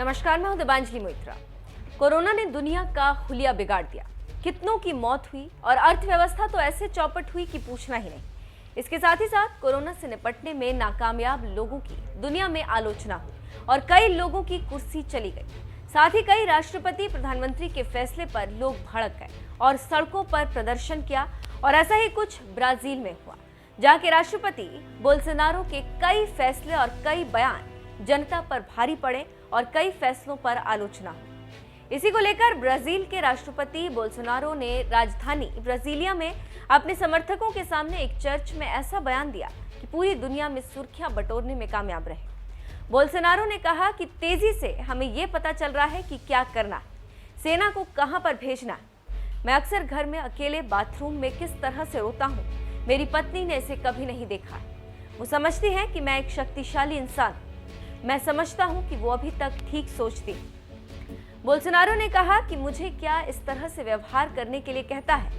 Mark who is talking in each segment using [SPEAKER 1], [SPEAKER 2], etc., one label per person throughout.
[SPEAKER 1] नमस्कार, मैं हूं दिबांजलि मोइत्रा। कोरोना ने दुनिया का हुलिया बिगाड़ दिया। कितनों की मौत हुई और अर्थव्यवस्था तो ऐसे चौपट हुई कि पूछना ही नहीं। इसके साथ ही साथ कोरोना से निपटने में नाकामयाब लोगों की दुनिया में आलोचना हुई और कई लोगों की कुर्सी चली गई। साथ ही कई राष्ट्रपति प्रधानमंत्री के फैसले पर लोग भड़क गए और सड़कों पर प्रदर्शन किया। और ऐसा ही कुछ ब्राजील में हुआ, जहां के राष्ट्रपति बोल्सोनारो के कई फैसले और कई बयान जनता पर भारी पड़े और कई फैसलों पर आलोचना हुई। इसी को लेकर ब्राजील के राष्ट्रपति बोल्सोनारो ने राजधानी ब्राजीलिया में अपने समर्थकों के सामने एक चर्च में ऐसा बयान दिया कि पूरी दुनिया में सुर्खियां बटोरने में कामयाब रहे। बोल्सोनारो ने कहा कि तेजी से हमें यह पता चल रहा है कि क्या करना है, सेना को कहां पर भेजना है। मैं अक्सर घर में अकेले बाथरूम में किस तरह से रोता हूं, मेरी पत्नी ने इसे कभी नहीं देखा है। वो समझती है कि मैं एक शक्तिशाली इंसान हूं। मैं समझता हूं कि वो अभी तक ठीक सोचती है। बोल्सोनारो ने कहा कि मुझे क्या इस तरह से व्यवहार करने के लिए कहता है।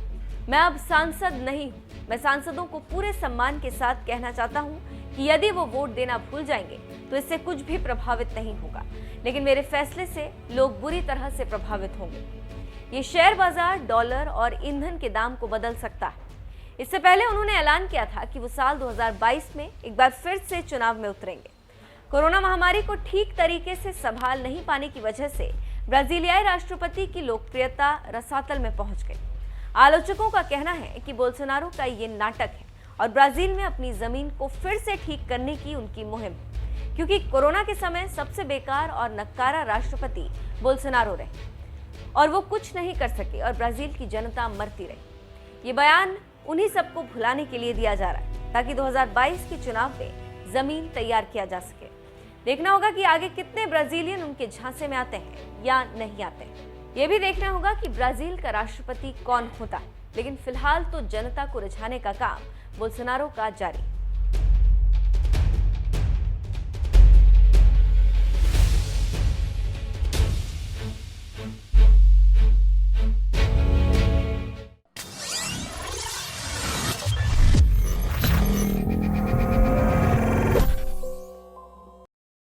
[SPEAKER 1] मैं अब सांसद नहीं हूं। मैं सांसदों को पूरे सम्मान के साथ कहना चाहता हूं कि यदि वो वोट देना भूल जाएंगे तो इससे कुछ भी प्रभावित नहीं होगा, लेकिन मेरे फैसले से लोग बुरी तरह से प्रभावित होंगे। ये शेयर बाजार, डॉलर और ईंधन के दाम को बदल सकता है। इससे पहले उन्होंने ऐलान किया था कि वो साल 2022 में एक बार फिर से चुनाव में उतरेंगे। कोरोना महामारी को ठीक तरीके से संभाल नहीं पाने की वजह से ब्राजीलियाई राष्ट्रपति की लोकप्रियता रसातल में पहुंच गई। आलोचकों का कहना है कि बोल्सोनारो का ये नाटक है और ब्राजील में अपनी जमीन को फिर से ठीक करने की उनकी मुहिम, क्योंकि कोरोना के समय सबसे बेकार और नकारा राष्ट्रपति बोल्सोनारो रहे और वो कुछ नहीं कर सके और ब्राजील की जनता मरती रही। ये बयान उन्हीं सबको भुलाने के लिए दिया जा रहा है ताकि 2022 के चुनाव में जमीन तैयार किया जा सके। देखना होगा कि आगे कितने ब्राजीलियन उनके झांसे में आते हैं या नहीं आते। ये भी देखना होगा कि ब्राजील का राष्ट्रपति कौन होता है, लेकिन फिलहाल तो जनता को रिझाने का काम बोल्सोनारो का जारी।